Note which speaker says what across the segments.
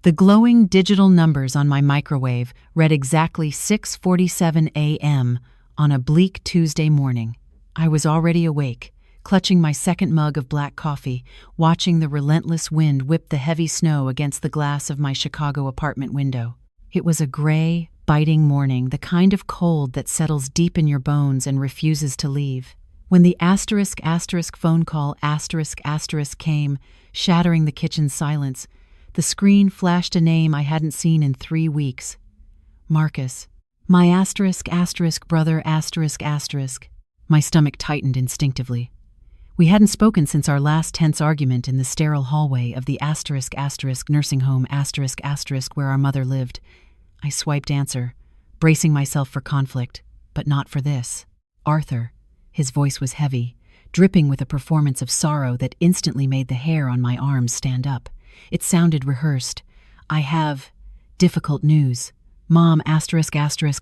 Speaker 1: The glowing digital numbers on my microwave read exactly 6:47 a.m. on a bleak Tuesday morning. I was already awake, clutching my second mug of black coffee, watching the relentless wind whip the heavy snow against the glass of my Chicago apartment window. It was a gray, biting morning, the kind of cold that settles deep in your bones and refuses to leave. When the phone call came, shattering the kitchen silence, the screen flashed a name I hadn't seen in 3 weeks. Marcus. My brother. My stomach tightened instinctively. We hadn't spoken since our last tense argument in the sterile hallway of the nursing home where our mother lived. I swiped answer, bracing myself for conflict, but not for this. Arthur. His voice was heavy, dripping with a performance of sorrow that instantly made the hair on my arms stand up. It sounded rehearsed. I have difficult news. Mom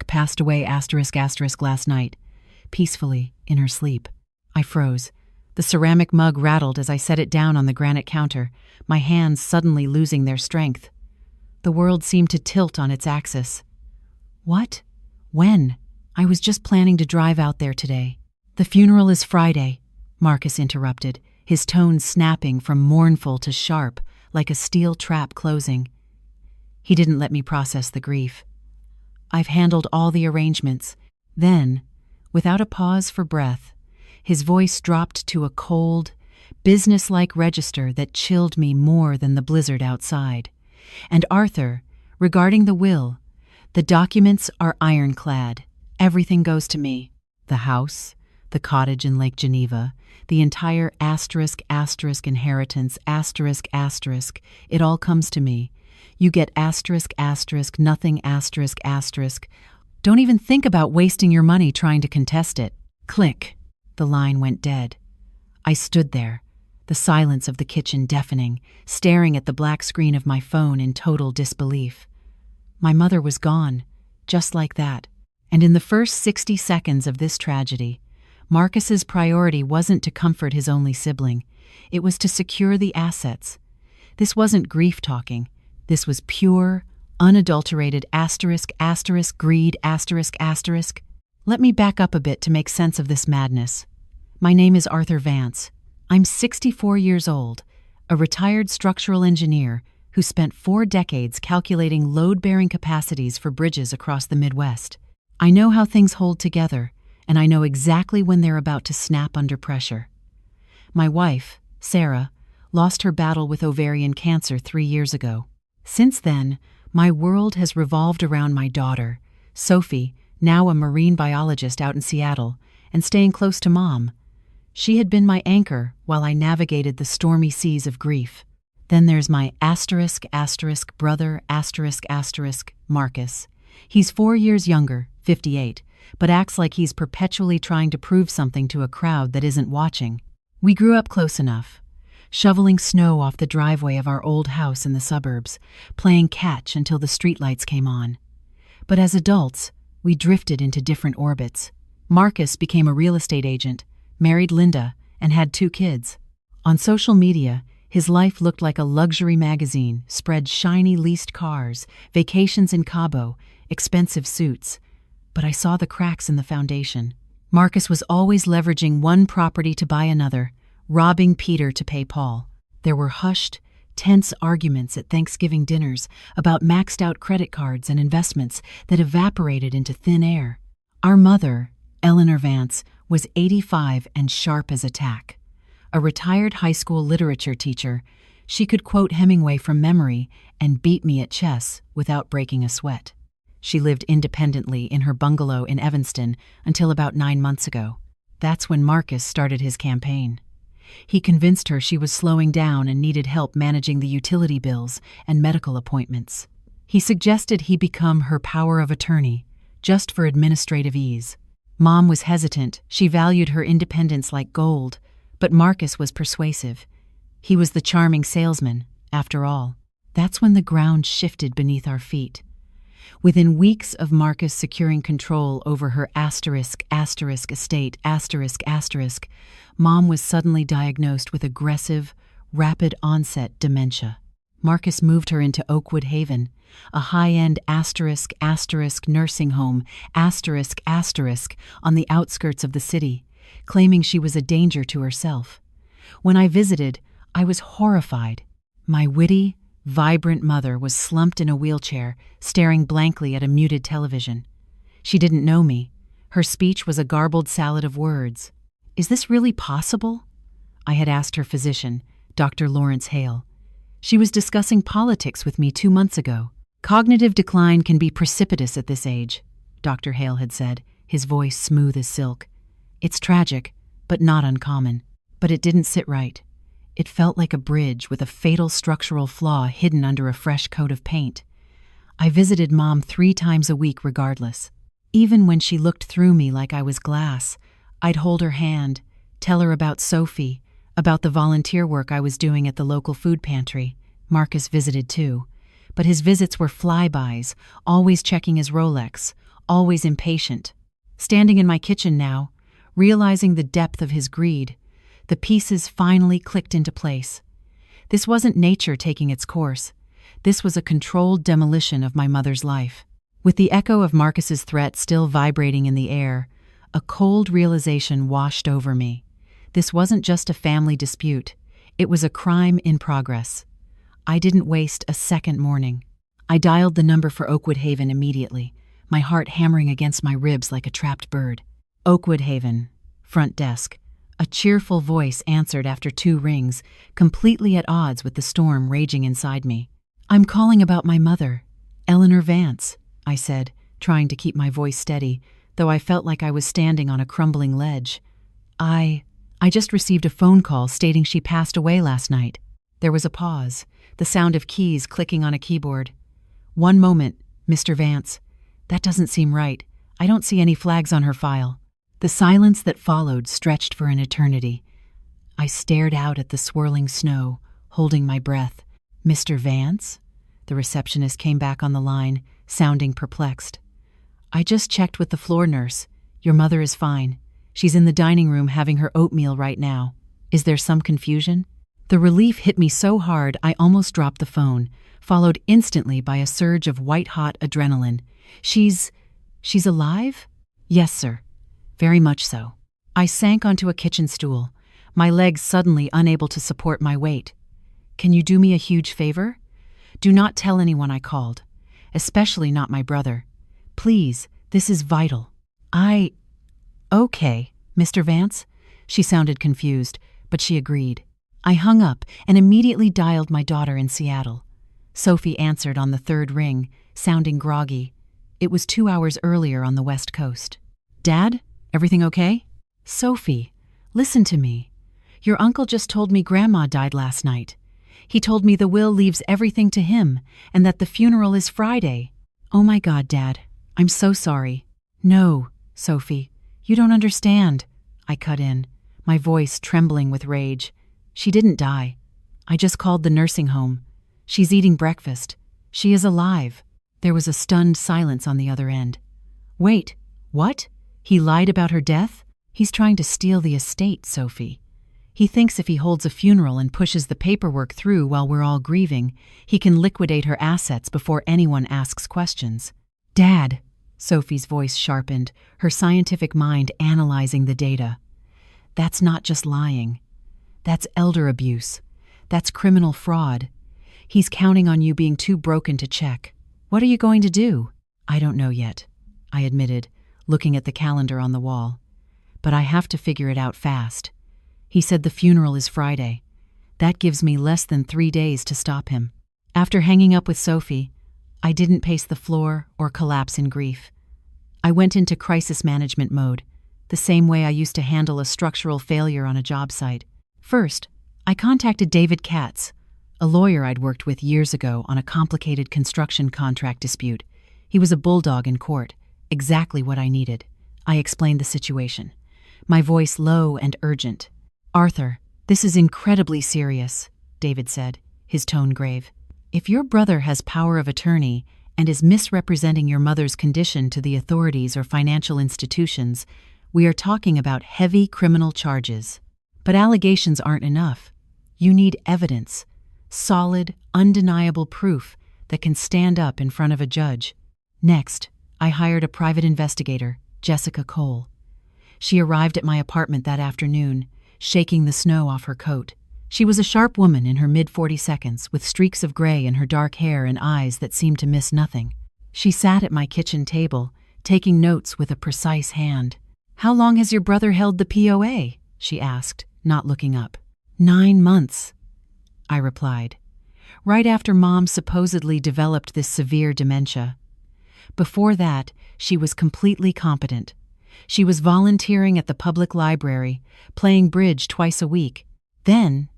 Speaker 1: passed away last night, peacefully in her sleep. I froze. The ceramic mug rattled as I set it down on the granite counter, my hands suddenly losing their strength. The world seemed to tilt on its axis. What? When? I was just planning to drive out there today. The funeral is Friday, Marcus interrupted, his tone snapping from mournful to sharp, like a steel trap closing. He didn't let me process the grief. I've handled all the arrangements. Then, without a pause for breath, his voice dropped to a cold, businesslike register that chilled me more than the blizzard outside. And Arthur, regarding the will, the documents are ironclad. Everything goes to me. The house, the cottage in Lake Geneva, the entire inheritance, it all comes to me. You get nothing, Don't even think about wasting your money trying to contest it. Click. The line went dead. I stood there, the silence of the kitchen deafening, staring at the black screen of my phone in total disbelief. My mother was gone, just like that. And in the first 60 seconds of this tragedy, Marcus's priority wasn't to comfort his only sibling. It was to secure the assets. This wasn't grief talking. This was pure, unadulterated greed. Let me back up a bit to make sense of this madness. My name is Arthur Vance. I'm 64 years old, a retired structural engineer who spent 4 decades calculating load-bearing capacities for bridges across the Midwest. I know how things hold together, and I know exactly when they're about to snap under pressure. My wife, Sarah, lost her battle with ovarian cancer 3 years ago. Since then, my world has revolved around my daughter, Sophie, now a marine biologist out in Seattle, and staying close to Mom. She had been my anchor while I navigated the stormy seas of grief. Then there's my brother, Marcus. He's 4 years younger, 58, but acts like he's perpetually trying to prove something to a crowd that isn't watching. We grew up close enough, shoveling snow off the driveway of our old house in the suburbs, playing catch until the streetlights came on. But as adults, we drifted into different orbits. Marcus became a real estate agent, married Linda, and had 2 kids. On social media, his life looked like a luxury magazine, spread shiny leased cars, vacations in Cabo, expensive suits. But I saw the cracks in the foundation. Marcus was always leveraging one property to buy another, robbing Peter to pay Paul. There were hushed, tense arguments at Thanksgiving dinners about maxed-out credit cards and investments that evaporated into thin air. Our mother, Eleanor Vance, was 85 and sharp as a tack. A retired high school literature teacher, she could quote Hemingway from memory and beat me at chess without breaking a sweat. She lived independently in her bungalow in Evanston until about 9 months ago. That's when Marcus started his campaign. He convinced her she was slowing down and needed help managing the utility bills and medical appointments. He suggested he become her power of attorney, just for administrative ease. Mom was hesitant. She valued her independence like gold, but Marcus was persuasive. He was the charming salesman, after all. That's when the ground shifted beneath our feet. Within weeks of Marcus securing control over her estate, Mom was suddenly diagnosed with aggressive, rapid-onset dementia. Marcus moved her into Oakwood Haven, a high-end nursing home, on the outskirts of the city, claiming she was a danger to herself. When I visited, I was horrified. My witty, vibrant mother was slumped in a wheelchair, staring blankly at a muted television. She didn't know me. Her speech was a garbled salad of words. "Is this really possible?" I had asked her physician, Dr. Lawrence Hale. She was discussing politics with me 2 months ago. "Cognitive decline can be precipitous at this age," Dr. Hale had said, his voice smooth as silk. "It's tragic, but not uncommon." But it didn't sit right. It felt like a bridge with a fatal structural flaw hidden under a fresh coat of paint. I visited Mom 3 times a week regardless. Even when she looked through me like I was glass, I'd hold her hand, tell her about Sophie, about the volunteer work I was doing at the local food pantry. Marcus visited too, but his visits were flybys, always checking his Rolex, always impatient. Standing in my kitchen now, realizing the depth of his greed, the pieces finally clicked into place. This wasn't nature taking its course. This was a controlled demolition of my mother's life. With the echo of Marcus's threat still vibrating in the air, a cold realization washed over me. This wasn't just a family dispute. It was a crime in progress. I didn't waste a second mourning. I dialed the number for Oakwood Haven immediately, my heart hammering against my ribs like a trapped bird. "Oakwood Haven, front desk." A cheerful voice answered after 2 rings, completely at odds with the storm raging inside me. "I'm calling about my mother, Eleanor Vance," I said, trying to keep my voice steady, though I felt like I was standing on a crumbling ledge. I just received a phone call stating she passed away last night." There was a pause, the sound of keys clicking on a keyboard. "One moment, Mr. Vance. That doesn't seem right. I don't see any flags on her file." The silence that followed stretched for an eternity. I stared out at the swirling snow, holding my breath. "Mr. Vance?" The receptionist came back on the line, sounding perplexed. "I just checked with the floor nurse. Your mother is fine. She's in the dining room having her oatmeal right now. Is there some confusion?" The relief hit me so hard I almost dropped the phone, followed instantly by a surge of white-hot adrenaline. She's alive?" "Yes, sir. Very much so." I sank onto a kitchen stool, my legs suddenly unable to support my weight. "Can you do me a huge favor? Do not tell anyone I called, especially not my brother. Please, this is vital." "Okay, Mr. Vance." She sounded confused, but she agreed. I hung up and immediately dialed my daughter in Seattle. Sophie answered on the 3rd ring, sounding groggy. It was 2 hours earlier on the West Coast. "Dad? Everything okay?" "Sophie, listen to me. Your uncle just told me Grandma died last night. He told me the will leaves everything to him and that the funeral is Friday." "Oh my God, Dad. I'm so sorry." "No, Sophie, you don't understand," I cut in, my voice trembling with rage. "She didn't die. I just called the nursing home. She's eating breakfast. She is alive." There was a stunned silence on the other end. "Wait, what? He lied about her death? He's trying to steal the estate, Sophie. He thinks if he holds a funeral and pushes the paperwork through while we're all grieving, he can liquidate her assets before anyone asks questions." "Dad," Sophie's voice sharpened, her scientific mind analyzing the data. "That's not just lying. That's elder abuse. That's criminal fraud. He's counting on you being too broken to check. What are you going to do?" "I don't know yet," I admitted, looking at the calendar on the wall. "But I have to figure it out fast. He said the funeral is Friday. That gives me less than 3 days to stop him." After hanging up with Sophie, I didn't pace the floor or collapse in grief. I went into crisis management mode, the same way I used to handle a structural failure on a job site. First, I contacted David Katz, a lawyer I'd worked with years ago on a complicated construction contract dispute. He was a bulldog in court, exactly what I needed. I explained the situation, my voice low and urgent. "Arthur, this is incredibly serious," David said, his tone grave. "If your brother has power of attorney and is misrepresenting your mother's condition to the authorities or financial institutions, we are talking about heavy criminal charges. But allegations aren't enough. You need evidence. Solid, undeniable proof that can stand up in front of a judge. Next, I hired a private investigator, Jessica Cole. She arrived at my apartment that afternoon, shaking the snow off her coat. She was a sharp woman in her mid-40s, with streaks of gray in her dark hair and eyes that seemed to miss nothing. She sat at my kitchen table, taking notes with a precise hand. "How long has your brother held the POA?" she asked, not looking up. 9 months, I replied. Right after Mom supposedly developed this severe dementia. Before that, she was completely competent. She was volunteering at the public library, playing bridge twice a week. Then,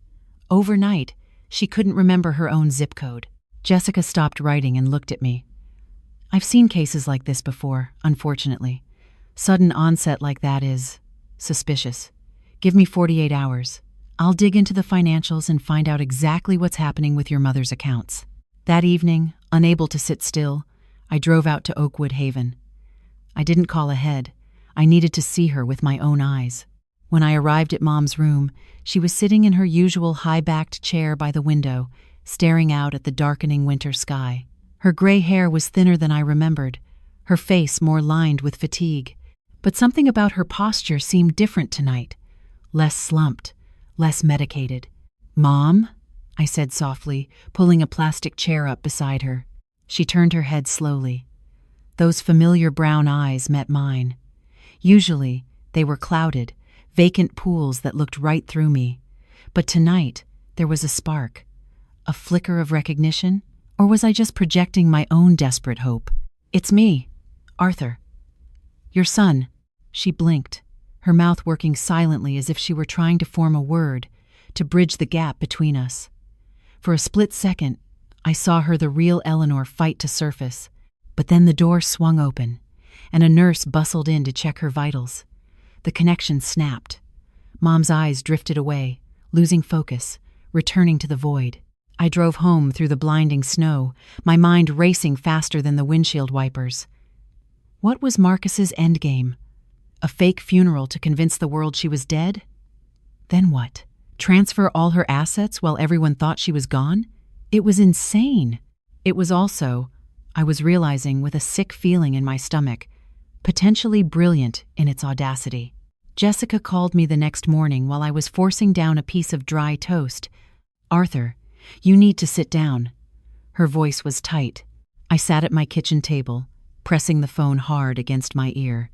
Speaker 1: overnight, she couldn't remember her own zip code. Jessica stopped writing and looked at me. "I've seen cases like this before, unfortunately. Sudden onset like that is suspicious. Give me 48 hours. I'll dig into the financials and find out exactly what's happening with your mother's accounts." That evening, unable to sit still, I drove out to Oakwood Haven. I didn't call ahead. I needed to see her with my own eyes. When I arrived at Mom's room, she was sitting in her usual high-backed chair by the window, staring out at the darkening winter sky. Her gray hair was thinner than I remembered, her face more lined with fatigue. But something about her posture seemed different tonight, less slumped, less medicated. "Mom?" I said softly, pulling a plastic chair up beside her. She turned her head slowly. Those familiar brown eyes met mine. Usually, they were clouded, vacant pools that looked right through me. But tonight, there was a spark. A flicker of recognition? Or was I just projecting my own desperate hope? "It's me, Arthur. Your son." She blinked, her mouth working silently as if she were trying to form a word, to bridge the gap between us. For a split second, I saw her, the real Eleanor, fight to surface. But then the door swung open, and a nurse bustled in to check her vitals. The connection snapped. Mom's eyes drifted away, losing focus, returning to the void. I drove home through the blinding snow, my mind racing faster than the windshield wipers. What was Marcus's endgame? A fake funeral to convince the world she was dead? Then what? Transfer all her assets while everyone thought she was gone? It was insane. It was also, I was realizing with a sick feeling in my stomach, potentially brilliant in its audacity. Jessica called me the next morning while I was forcing down a piece of dry toast. "Arthur, you need to sit down." Her voice was tight. I sat at my kitchen table, pressing the phone hard against my ear.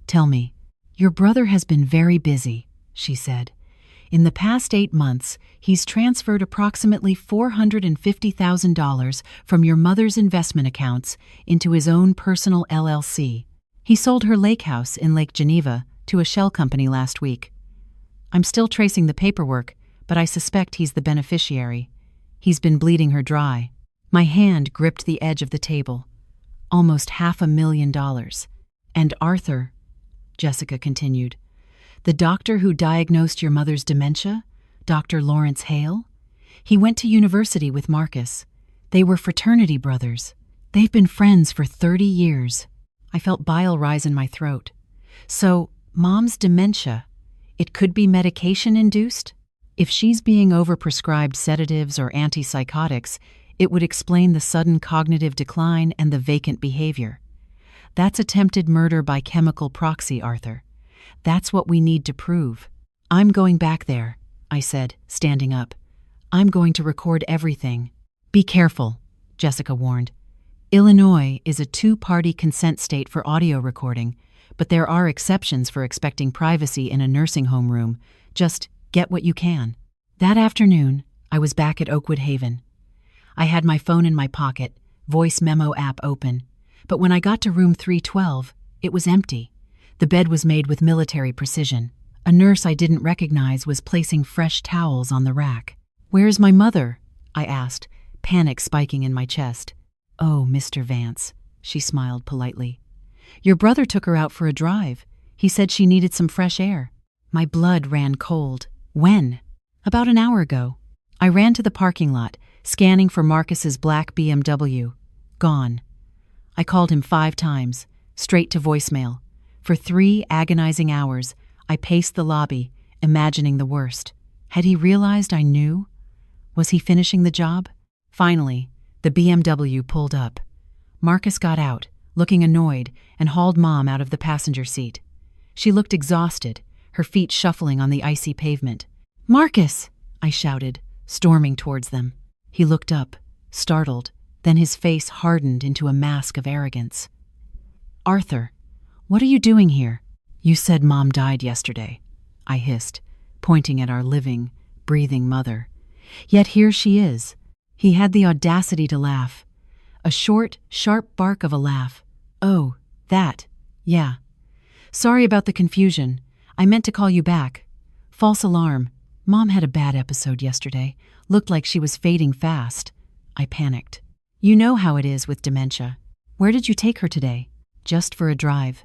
Speaker 1: "Tell me." "Your brother has been very busy," she said. "In the past 8 months, he's transferred approximately $450,000 from your mother's investment accounts into his own personal LLC. He sold her lake house in Lake Geneva to a shell company last week. I'm still tracing the paperwork, but I suspect he's the beneficiary. He's been bleeding her dry." My hand gripped the edge of the table. Almost $500,000. "And Arthur," Jessica continued, "the doctor who diagnosed your mother's dementia, Dr. Lawrence Hale, he went to university with Marcus. They were fraternity brothers. They've been friends for 30 years. I felt bile rise in my throat. "So, Mom's dementia, it could be medication-induced? If she's being overprescribed sedatives or antipsychotics, it would explain the sudden cognitive decline and the vacant behavior. That's attempted murder by chemical proxy, Arthur. That's what we need to prove." "I'm going back there," I said, standing up. "I'm going to record everything." "Be careful," Jessica warned. "Illinois is a 2-party consent state for audio recording, but there are exceptions for expecting privacy in a nursing home room. Just get what you can." That afternoon, I was back at Oakwood Haven. I had my phone in my pocket, voice memo app open, but when I got to room 312, it was empty. The bed was made with military precision. A nurse I didn't recognize was placing fresh towels on the rack. "Where's my mother?" I asked, panic spiking in my chest. "Oh, Mr. Vance," she smiled politely. "Your brother took her out for a drive. He said she needed some fresh air." My blood ran cold. "When?" "About an hour ago." I ran to the parking lot, scanning for Marcus's black BMW. Gone. I called him 5 times, straight to voicemail. For 3 agonizing hours, I paced the lobby, imagining the worst. Had he realized I knew? Was he finishing the job? Finally, the BMW pulled up. Marcus got out, looking annoyed, and hauled Mom out of the passenger seat. She looked exhausted, her feet shuffling on the icy pavement. "Marcus!" I shouted, storming towards them. He looked up, startled, then his face hardened into a mask of arrogance. "Arthur, what are you doing here?" "You said Mom died yesterday," I hissed, pointing at our living, breathing mother. "Yet here she is." He had the audacity to laugh. A short, sharp bark of a laugh. "Oh, that. Yeah. Sorry about the confusion. I meant to call you back. False alarm. Mom had a bad episode yesterday. Looked like she was fading fast." I panicked. "You know how it is with dementia. Where did you take her today?" "Just for a drive."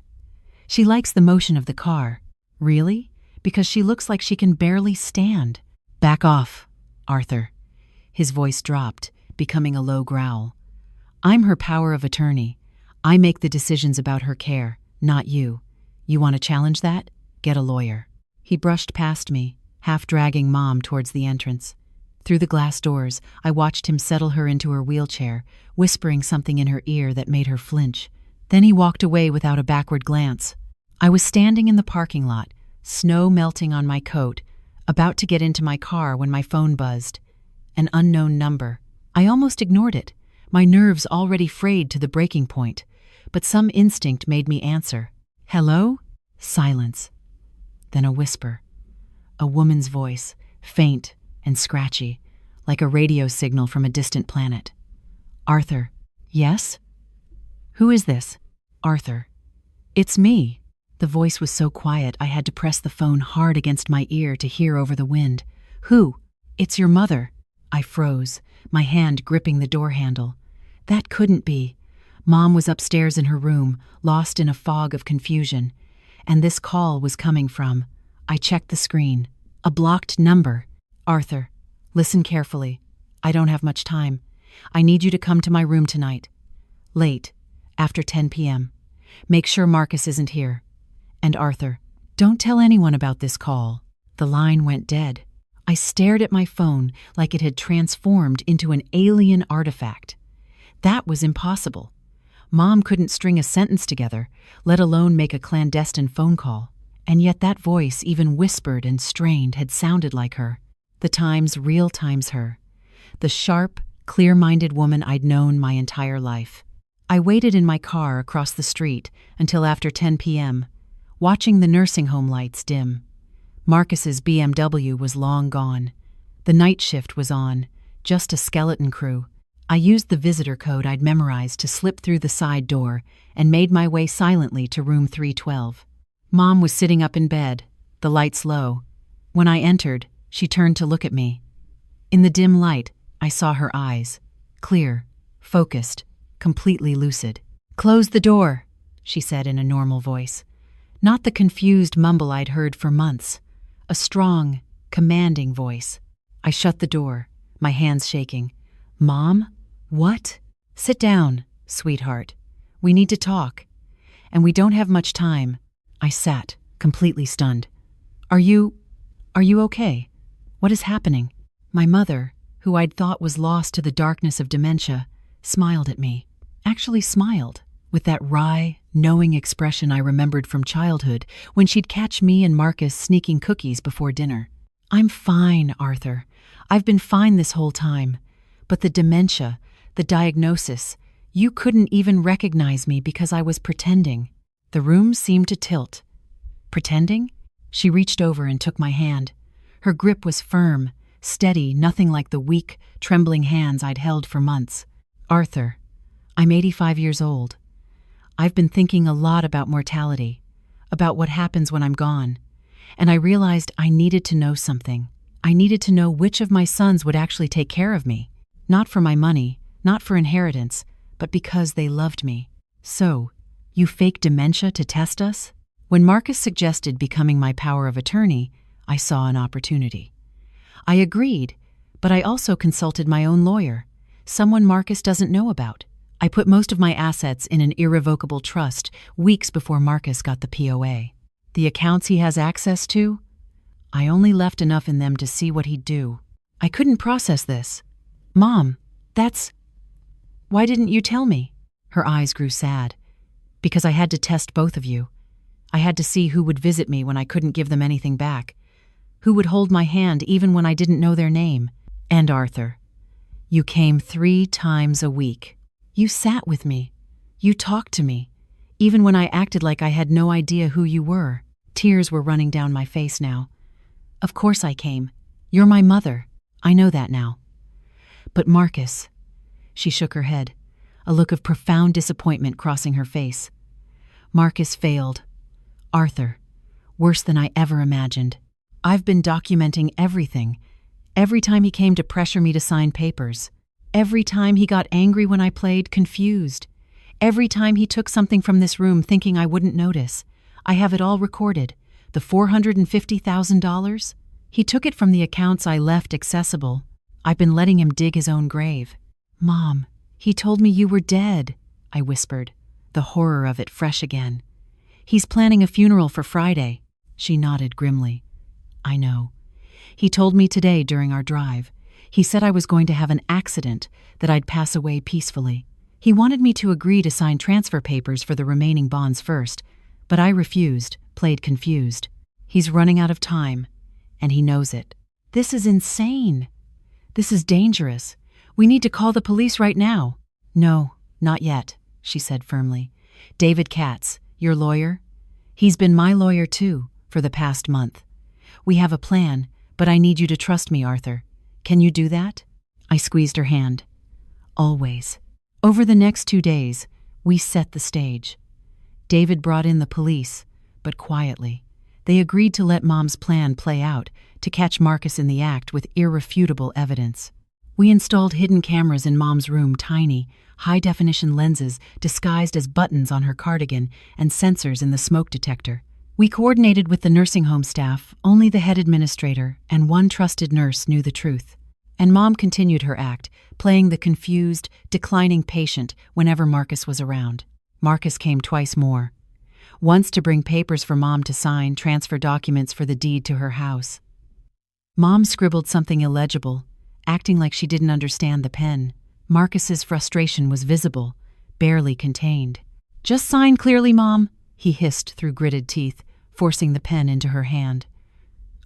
Speaker 1: "She likes the motion of the car." "Really? Because she looks like she can barely stand." "Back off, Arthur." His voice dropped, becoming a low growl. "I'm her power of attorney. I make the decisions about her care, not you. You want to challenge that? Get a lawyer." He brushed past me, half dragging Mom towards the entrance. Through the glass doors, I watched him settle her into her wheelchair, whispering something in her ear that made her flinch. Then he walked away without a backward glance. I was standing in the parking lot, snow melting on my coat, about to get into my car when my phone buzzed. An unknown number. I almost ignored it, my nerves already frayed to the breaking point, but some instinct made me answer. "Hello?" Silence. Then a whisper. A woman's voice, faint and scratchy, like a radio signal from a distant planet. "Arthur." "Yes?" "Who is this?" "Arthur." "It's me." The voice was so quiet I had to press the phone hard against my ear to hear over the wind. "Who?" "It's your mother." I froze, my hand gripping the door handle. That couldn't be. Mom was upstairs in her room, lost in a fog of confusion. And this call was coming from. I checked the screen. A blocked number. "Arthur, listen carefully. I don't have much time. I need you to come to my room tonight. Late, after 10 p.m. Make sure Marcus isn't here. And Arthur, don't tell anyone about this call." The line went dead. I stared at my phone like it had transformed into an alien artifact. That was impossible. Mom couldn't string a sentence together, let alone make a clandestine phone call. And yet that voice, even whispered and strained, had sounded like her. The times real times her. The sharp, clear-minded woman I'd known my entire life. I waited in my car across the street until after 10 p.m., watching the nursing home lights dim. Marcus's BMW was long gone. The night shift was on, just a skeleton crew. I used the visitor code I'd memorized to slip through the side door and made my way silently to room 312. Mom was sitting up in bed, the lights low. When I entered, she turned to look at me. In the dim light, I saw her eyes, clear, focused, completely lucid. "Close the door," she said in a normal voice. Not the confused mumble I'd heard for months. A strong, commanding voice. I shut the door, my hands shaking. "Mom? What?" "Sit down, sweetheart. We need to talk. And we don't have much time." I sat, completely stunned. Are you okay? What is happening?" My mother, who I'd thought was lost to the darkness of dementia, smiled at me. Actually smiled, with that wry, knowing expression I remembered from childhood when she'd catch me and Marcus sneaking cookies before dinner. "I'm fine, Arthur. I've been fine this whole time. But the dementia, the diagnosis, you couldn't even recognize me because I was pretending." The room seemed to tilt. "Pretending?" She reached over and took my hand. Her grip was firm, steady, nothing like the weak, trembling hands I'd held for months. "Arthur, I'm 85 years old. I've been thinking a lot about mortality, about what happens when I'm gone, and I realized I needed to know something. I needed to know which of my sons would actually take care of me, not for my money, not for inheritance, but because they loved me. So, you fake dementia to test us?" When Marcus suggested becoming my power of attorney, I saw an opportunity. I agreed, but I also consulted my own lawyer, someone Marcus doesn't know about. I put most of my assets in an irrevocable trust weeks before Marcus got the POA. The accounts he has access to? I only left enough in them to see what he'd do. I couldn't process this. Mom, why didn't you tell me? Her eyes grew sad. Because I had to test both of you. I had to see who would visit me when I couldn't give them anything back. Who would hold my hand even when I didn't know their name. And Arthur. You came 3 times a week. You sat with me. You talked to me. Even when I acted like I had no idea who you were. Tears were running down my face now. Of course I came. You're my mother. I know that now. But Marcus. She shook her head, a look of profound disappointment crossing her face. Marcus failed. Arthur. Worse than I ever imagined. I've been documenting everything. Every time he came to pressure me to sign papers. Every time he got angry when I played confused. Every time he took something from this room thinking I wouldn't notice. I have it all recorded. The $450,000? He took it from the accounts I left accessible. I've been letting him dig his own grave. Mom, he told me you were dead, I whispered, the horror of it fresh again. He's planning a funeral for Friday. She nodded grimly. I know. He told me today during our drive. He said I was going to have an accident, that I'd pass away peacefully. He wanted me to agree to sign transfer papers for the remaining bonds first, but I refused, played confused. He's running out of time, and he knows it. This is insane. This is dangerous. We need to call the police right now. No, not yet, she said firmly. David Katz, your lawyer? He's been my lawyer too, for the past month. We have a plan, but I need you to trust me, Arthur. Can you do that? I squeezed her hand. Always. Over the next 2 days, we set the stage. David brought in the police, but quietly. They agreed to let Mom's plan play out, to catch Marcus in the act with irrefutable evidence. We installed hidden cameras in Mom's room, tiny, high-definition lenses disguised as buttons on her cardigan and sensors in the smoke detector. We coordinated with the nursing home staff. Only the head administrator and one trusted nurse knew the truth. And Mom continued her act, playing the confused, declining patient whenever Marcus was around. Marcus came twice more. Once to bring papers for Mom to sign, transfer documents for the deed to her house. Mom scribbled something illegible, acting like she didn't understand the pen. Marcus's frustration was visible, barely contained. Just sign clearly, Mom, he hissed through gritted teeth, forcing the pen into her hand.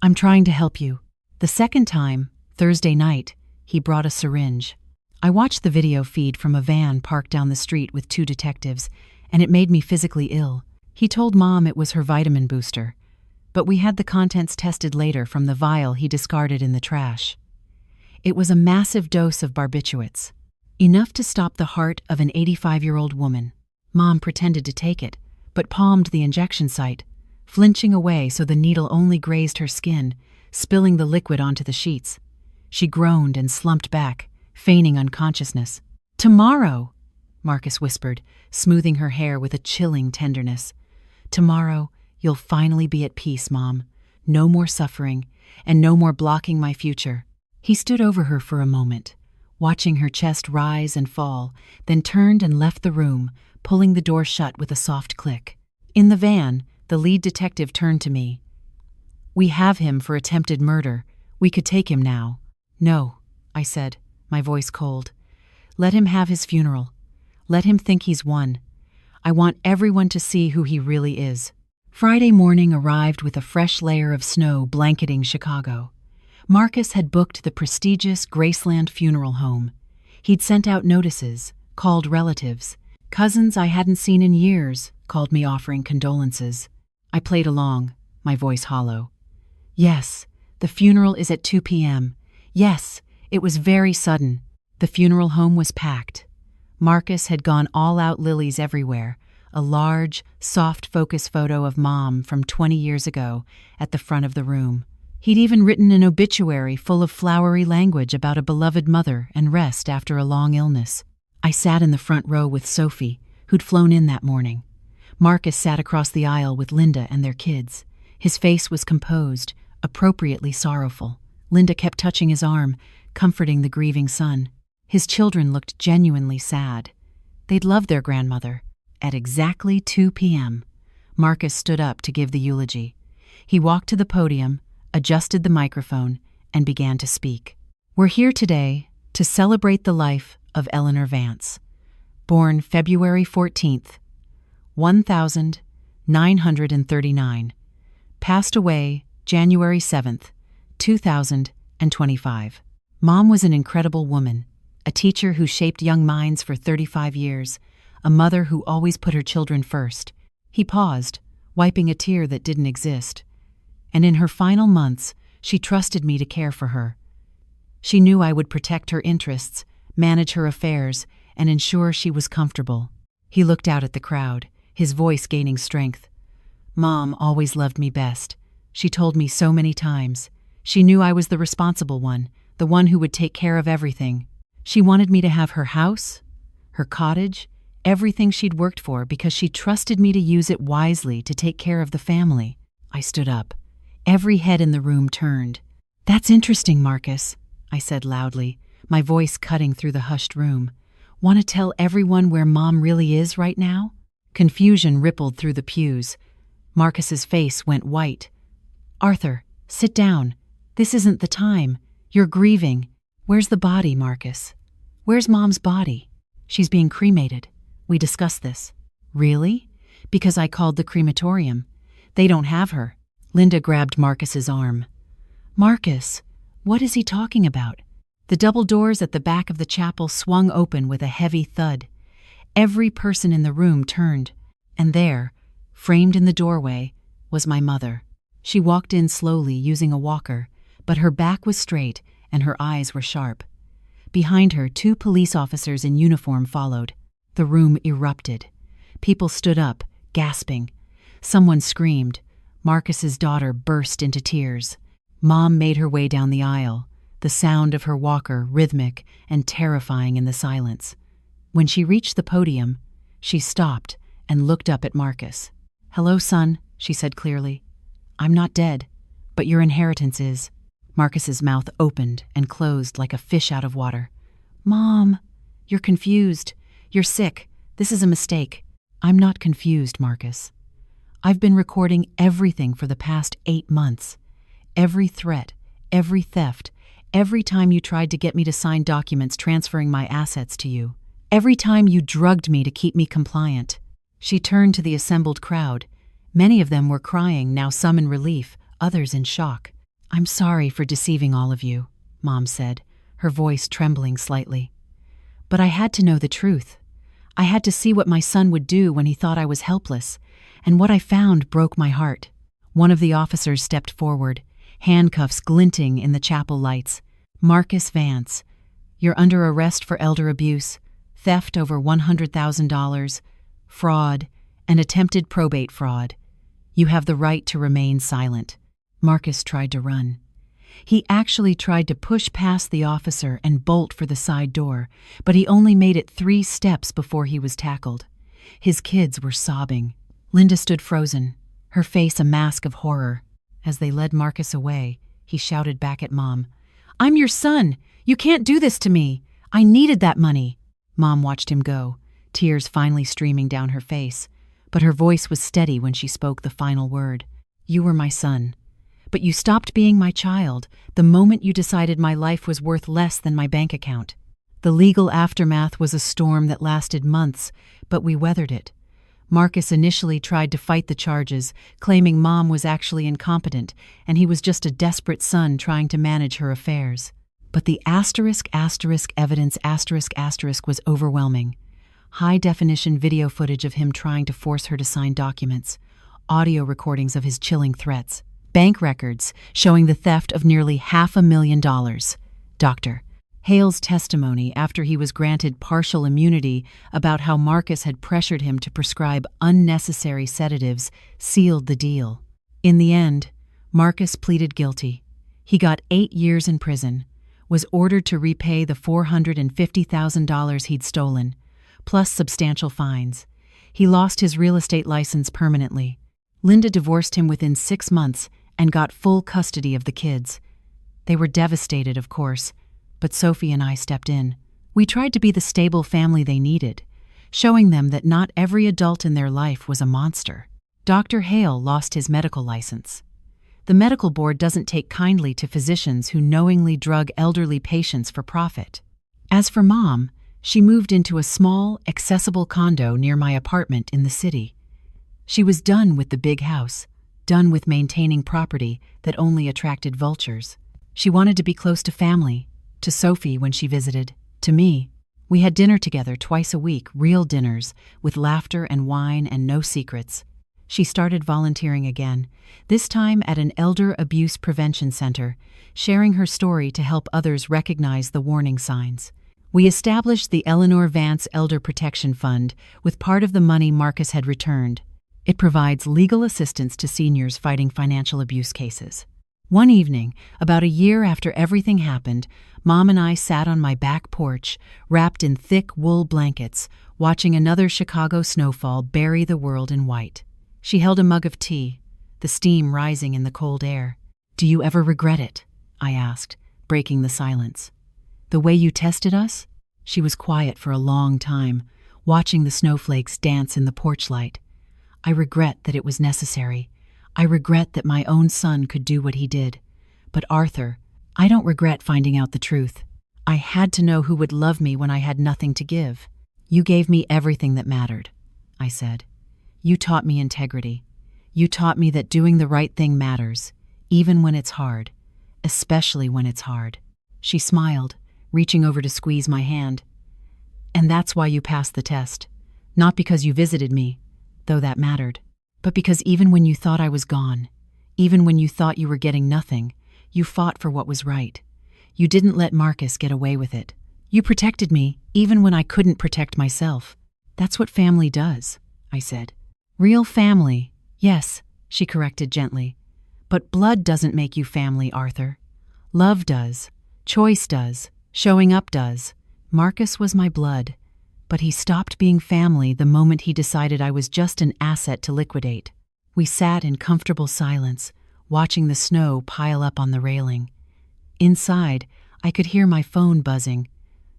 Speaker 1: I'm trying to help you. The second time, Thursday night, he brought a syringe. I watched the video feed from a van parked down the street with 2 detectives, and it made me physically ill. He told Mom it was her vitamin booster, but we had the contents tested later from the vial he discarded in the trash. It was a massive dose of barbiturates, enough to stop the heart of an 85-year-old woman. Mom pretended to take it, but palmed the injection site, flinching away so the needle only grazed her skin, spilling the liquid onto the sheets. She groaned and slumped back, feigning unconsciousness. Tomorrow, Marcus whispered, smoothing her hair with a chilling tenderness. Tomorrow, you'll finally be at peace, Mom. No more suffering, and no more blocking my future. He stood over her for a moment, watching her chest rise and fall, then turned and left the room, pulling the door shut with a soft click. In the van, the lead detective turned to me. We have him for attempted murder. We could take him now. No, I said, my voice cold. Let him have his funeral. Let him think he's won. I want everyone to see who he really is. Friday morning arrived with a fresh layer of snow blanketing Chicago. Marcus had booked the prestigious Graceland funeral home. He'd sent out notices, called relatives. Cousins I hadn't seen in years called me offering condolences. I played along, my voice hollow. Yes, the funeral is at 2 p.m. Yes, it was very sudden. The funeral home was packed. Marcus had gone all out, lilies everywhere, a large, soft focus photo of Mom from 20 years ago at the front of the room. He'd even written an obituary full of flowery language about a beloved mother and rest after a long illness. I sat in the front row with Sophie, who'd flown in that morning. Marcus sat across the aisle with Linda and their kids. His face was composed, appropriately sorrowful. Linda kept touching his arm, comforting the grieving son. His children looked genuinely sad. They'd loved their grandmother. At exactly 2 p.m., Marcus stood up to give the eulogy. He walked to the podium, adjusted the microphone, and began to speak. We're here today to celebrate the life of Eleanor Vance, born February 14th, 1939, passed away January 7th, 2025. Mom was an incredible woman, a teacher who shaped young minds for 35 years, a mother who always put her children first. He paused, wiping a tear that didn't exist. And in her final months, she trusted me to care for her. She knew I would protect her interests, manage her affairs, and ensure she was comfortable. He looked out at the crowd, his voice gaining strength. Mom always loved me best. She told me so many times. She knew I was the responsible one, the one who would take care of everything. She wanted me to have her house, her cottage, everything she'd worked for because she trusted me to use it wisely to take care of the family. I stood up. Every head in the room turned. "That's interesting, Marcus," I said loudly, my voice cutting through the hushed room. "Want to tell everyone where Mom really is right now?" Confusion rippled through the pews. Marcus's face went white. "Arthur, sit down. This isn't the time. You're grieving. Where's the body, Marcus? Where's Mom's body?" "She's being cremated. We discussed this." "Really?" "Because I called the crematorium. They don't have her." Linda grabbed Marcus's arm. "Marcus, what is he talking about?" The double doors at the back of the chapel swung open with a heavy thud. Every person in the room turned, and there, framed in the doorway, was my mother. She walked in slowly using a walker, but her back was straight and her eyes were sharp. Behind her, 2 police officers in uniform followed. The room erupted. People stood up, gasping. Someone screamed. Marcus's daughter burst into tears. Mom made her way down the aisle, the sound of her walker rhythmic and terrifying in the silence. When she reached the podium, she stopped and looked up at Marcus. "Hello, son," she said clearly. "I'm not dead, but your inheritance is." Marcus's mouth opened and closed like a fish out of water. "Mom, you're confused. You're sick. This is a mistake." "I'm not confused, Marcus. I've been recording everything for the past 8 months. Every threat, every theft, every time you tried to get me to sign documents transferring my assets to you. Every time you drugged me to keep me compliant." She turned to the assembled crowd. Many of them were crying, now some in relief, others in shock. "I'm sorry for deceiving all of you," Mom said, her voice trembling slightly. "But I had to know the truth. I had to see what my son would do when he thought I was helpless, and what I found broke my heart." One of the officers stepped forward, handcuffs glinting in the chapel lights. "Marcus Vance, you're under arrest for elder abuse, theft over $100,000, fraud, and attempted probate fraud. You have the right to remain silent." Marcus tried to run. He actually tried to push past the officer and bolt for the side door, but he only made it 3 steps before he was tackled. His kids were sobbing. Linda stood frozen, her face a mask of horror. As they led Marcus away, he shouted back at Mom, "I'm your son! You can't do this to me! I needed that money!" Mom watched him go, tears finally streaming down her face, but her voice was steady when she spoke the final word. "You were my son. But you stopped being my child the moment you decided my life was worth less than my bank account." The legal aftermath was a storm that lasted months, but we weathered it. Marcus initially tried to fight the charges, claiming Mom was actually incompetent and he was just a desperate son trying to manage her affairs. But the evidence was overwhelming. High-definition video footage of him trying to force her to sign documents, audio recordings of his chilling threats, bank records showing the theft of nearly $500,000. Dr. Hale's testimony after he was granted partial immunity about how Marcus had pressured him to prescribe unnecessary sedatives sealed the deal. In the end, Marcus pleaded guilty. He got 8 years in prison, was ordered to repay the $450,000 he'd stolen, plus substantial fines. He lost his real estate license permanently. Linda divorced him within 6 months and got full custody of the kids. They were devastated, of course, but Sophie and I stepped in. We tried to be the stable family they needed, showing them that not every adult in their life was a monster. Dr. Hale lost his medical license. The medical board doesn't take kindly to physicians who knowingly drug elderly patients for profit. As for Mom, she moved into a small, accessible condo near my apartment in the city. She was done with the big house, done with maintaining property that only attracted vultures. She wanted to be close to family, to Sophie when she visited, to me. We had dinner together twice a week, real dinners, with laughter and wine and no secrets. She started volunteering again, this time at an elder abuse prevention center, sharing her story to help others recognize the warning signs. We established the Eleanor Vance Elder Protection Fund with part of the money Marcus had returned. It provides legal assistance to seniors fighting financial abuse cases. One evening, about a year after everything happened, Mom and I sat on my back porch, wrapped in thick wool blankets, watching another Chicago snowfall bury the world in white. She held a mug of tea, the steam rising in the cold air. "Do you ever regret it?" I asked, breaking the silence. "The way you tested us?" She was quiet for a long time, watching the snowflakes dance in the porch light. "I regret that it was necessary. I regret that my own son could do what he did. But Arthur, I don't regret finding out the truth. I had to know who would love me when I had nothing to give. You gave me everything that mattered," I said. "You taught me integrity. You taught me that doing the right thing matters, even when it's hard, especially when it's hard." She smiled, reaching over to squeeze my hand. "And that's why you passed the test. Not because you visited me, though that mattered, but because even when you thought I was gone, even when you thought you were getting nothing, you fought for what was right. You didn't let Marcus get away with it. You protected me even when I couldn't protect myself. That's what family does," I said. "Real family, yes," she corrected gently. "But blood doesn't make you family, Arthur. Love does. Choice does. Showing up does. Marcus was my blood, but he stopped being family the moment he decided I was just an asset to liquidate." We sat in comfortable silence, watching the snow pile up on the railing. Inside, I could hear my phone buzzing.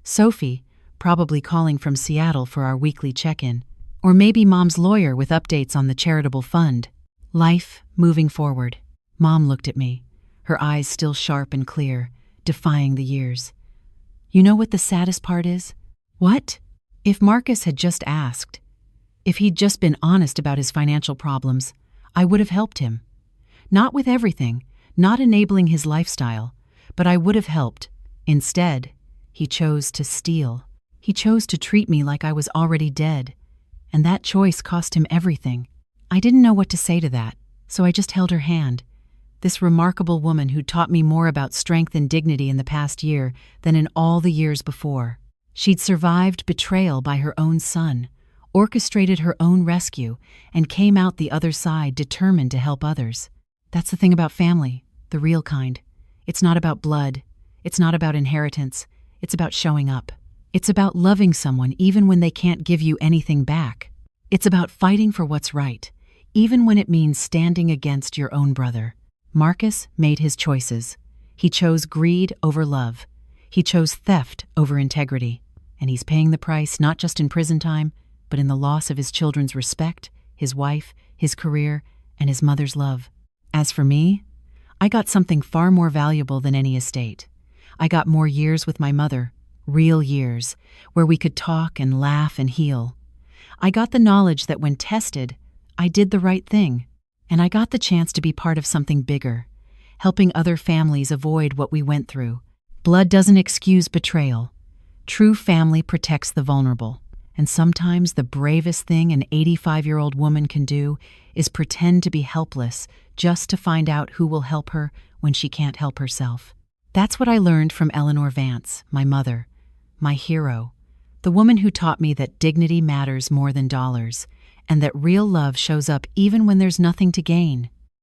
Speaker 1: Sophie, probably calling from Seattle for our weekly check-in. Or maybe Mom's lawyer with updates on the charitable fund. Life moving forward. Mom looked at me, her eyes still sharp and clear, defying the years. "You know what the saddest part is?" "What?" "If Marcus had just asked, if he'd just been honest about his financial problems, I would have helped him. Not with everything, not enabling his lifestyle, but I would have helped. Instead, he chose to steal. He chose to treat me like I was already dead. And that choice cost him everything." I didn't know what to say to that, so I just held her hand. This remarkable woman who taught me more about strength and dignity in the past year than in all the years before. She'd survived betrayal by her own son, orchestrated her own rescue, and came out the other side determined to help others. That's the thing about family, the real kind. It's not about blood. It's not about inheritance. It's about showing up. It's about loving someone even when they can't give you anything back. It's about fighting for what's right, even when it means standing against your own brother. Marcus made his choices. He chose greed over love. He chose theft over integrity. And he's paying the price not just in prison time, but in the loss of his children's respect, his wife, his career, and his mother's love. As for me, I got something far more valuable than any estate. I got more years with my mother, real years, where we could talk and laugh and heal. I got the knowledge that when tested, I did the right thing. And I got the chance to be part of something bigger, helping other families avoid what we went through. Blood doesn't excuse betrayal. True family protects the vulnerable. And sometimes the bravest thing an 85-year-old woman can do is pretend to be helpless just to find out who will help her when she can't help herself. That's what I learned from Eleanor Vance, my mother, my hero, the woman who taught me that dignity matters more than dollars, and that real love shows up even when there's nothing to gain.